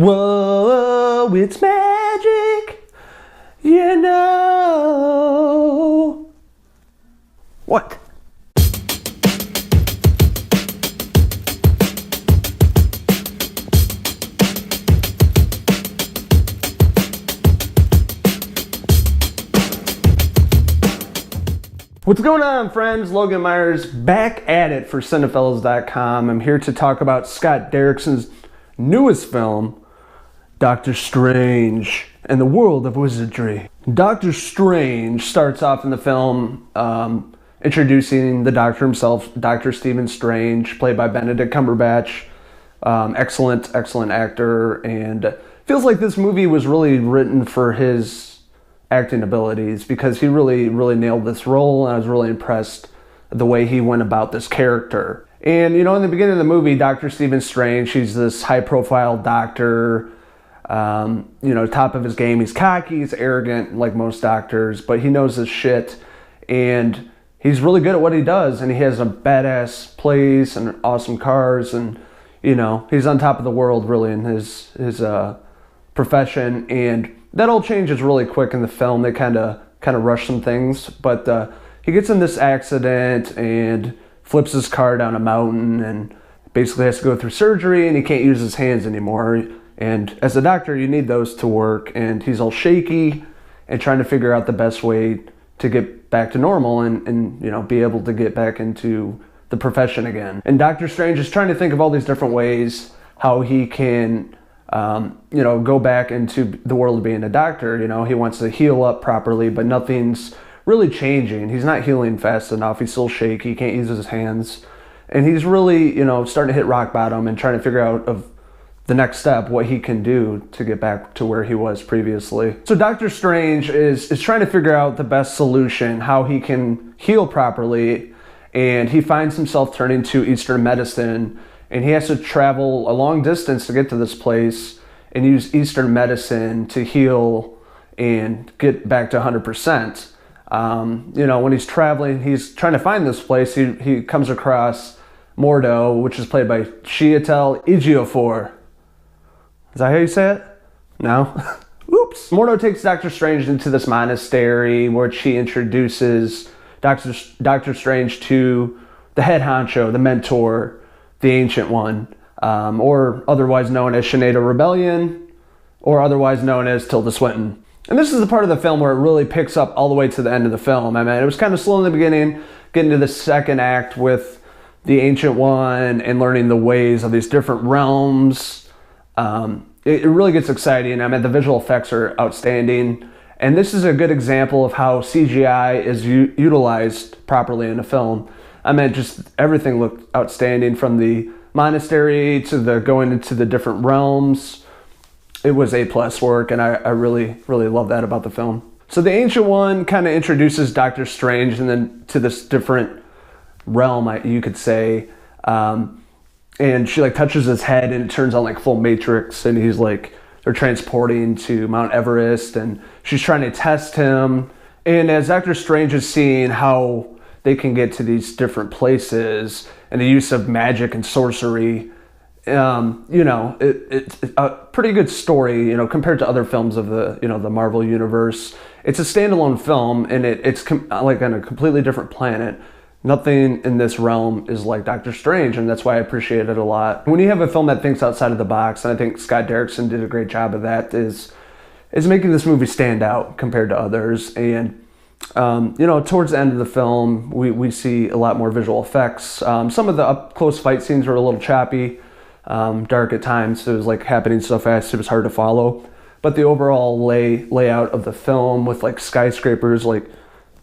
Whoa, it's magic, you know. What? What's going on, friends? Logan Myers back at it for Cinephellas.com. I'm here to talk about Scott Derrickson's newest film, Doctor Strange and the World of Wizardry. Doctor Strange starts off in the film introducing the Doctor himself, Dr. Stephen Strange, played by Benedict Cumberbatch. Excellent actor, and feels like this movie was really written for his acting abilities, because he really nailed this role, and I was really impressed the way he went about this character. And in the beginning of the movie, Dr. Stephen Strange, he's this high-profile doctor, top of his game. He's cocky, he's arrogant, like most doctors, but he knows his shit, and he's really good at what he does, and he has a badass place and awesome cars, and he's on top of the world really in his profession. And that all changes really quick in the film. They kind of rush some things, but he gets in this accident and flips his car down a mountain and basically has to go through surgery, and he can't use his hands anymore. And as a doctor, you need those to work, and he's all shaky and trying to figure out the best way to get back to normal and be able to get back into the profession again. And Doctor Strange is trying to think of all these different ways how he can go back into the world of being a doctor. He wants to heal up properly, but nothing's really changing. He's not healing fast enough. He's still shaky. He can't use his hands. And he's really, starting to hit rock bottom and trying to figure out of the next step, what he can do to get back to where he was previously. So Doctor Strange is trying to figure out the best solution, how he can heal properly. And he finds himself turning to Eastern medicine, and he has to travel a long distance to get to this place and use Eastern medicine to heal and get back to 100%. When he's traveling, he's trying to find this place. He comes across Mordo, which is played by Chiwetel Ejiofor. Is that how you say it? No? Oops. Mordo takes Doctor Strange into this monastery, where she introduces Doctor Strange to the head honcho, the mentor, the Ancient One, or otherwise known as Sinead Rebellion, or otherwise known as Tilda Swinton. And this is the part of the film where it really picks up all the way to the end of the film. I mean, it was kind of slow in the beginning, getting to the second act with the Ancient One and learning the ways of these different realms. It really gets exciting. I mean, the visual effects are outstanding. And this is a good example of how CGI is utilized properly in a film. I mean, just everything looked outstanding, from the monastery to the going into the different realms. It was A+ work, and I really love that about the film. So the Ancient One kind of introduces Doctor Strange and then to this different realm, you could say. And she touches his head, and it turns on full Matrix, and he's they're transporting to Mount Everest, and she's trying to test him. And as Doctor Strange is seeing how they can get to these different places and the use of magic and sorcery, it's a pretty good story, compared to other films of the Marvel universe. It's a standalone film, and it's on a completely different planet. Nothing in this realm is like Doctor Strange, and that's why I appreciate it a lot. When you have a film that thinks outside of the box, and I think Scott Derrickson did a great job of that, is making this movie stand out compared to others. And towards the end of the film, we see a lot more visual effects. Some of the up-close fight scenes were a little choppy, dark at times. It was happening so fast it was hard to follow. But the overall layout of the film, with skyscrapers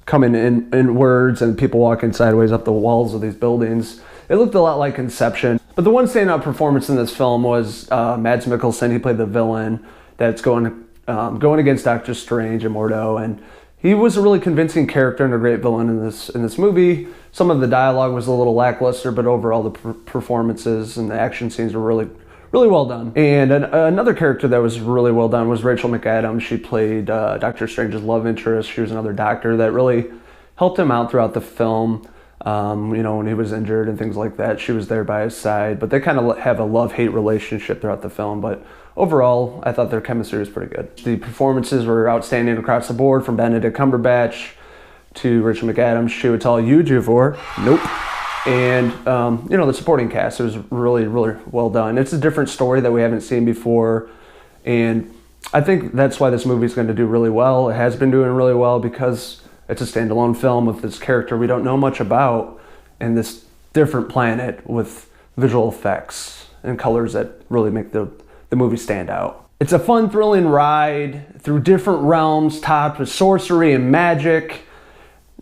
coming inwards and people walking sideways up the walls of these buildings, it looked a lot like Inception. But the one standout performance in this film was Mads Mikkelsen. He played the villain that's going against Doctor Strange and Mordo, and he was a really convincing character and a great villain in this movie. Some of the dialogue was a little lackluster, but overall the performances and the action scenes were really well done. And another character that was really well done was Rachel McAdams. She played Doctor Strange's love interest. She was another doctor that really helped him out throughout the film. When he was injured and things like that, she was there by his side. But they kind of have a love-hate relationship throughout the film. But overall, I thought their chemistry was pretty good. The performances were outstanding across the board, from Benedict Cumberbatch to Richard McAdams, Chiwetel Ejiofor. Nope. And, the supporting cast was really, really well done. It's a different story that we haven't seen before. And I think that's why this movie is going to do really well. It has been doing really well because it's a standalone film with this character we don't know much about and this different planet with visual effects and colors that really make the movie stand out. It's a fun, thrilling ride through different realms, topped with sorcery and magic,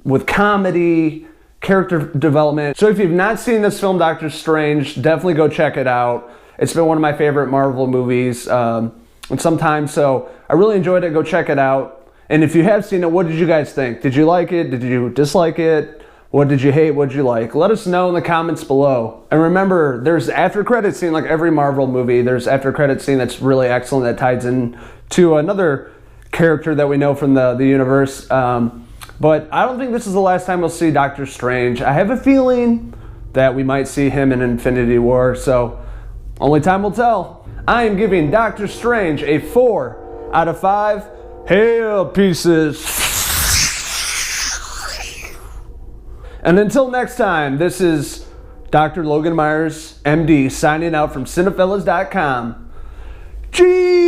with comedy, character development. So if you've not seen this film, Doctor Strange, definitely go check it out. It's been one of my favorite Marvel movies in some time, so I really enjoyed it. Go check it out. And if you have seen it, what did you guys think? Did you like it? Did you dislike it? What did you hate? What did you like? Let us know in the comments below. And remember, there's after credit scene like every Marvel movie. There's after credit scene that's really excellent that ties in to another character that we know from the universe. But I don't think this is the last time we'll see Doctor Strange. I have a feeling that we might see him in Infinity War, so only time will tell. I am giving Doctor Strange a 4 out of 5 hail pieces. And until next time, this is Dr. Logan Myers, MD, signing out from Cinephellas.com. Gee!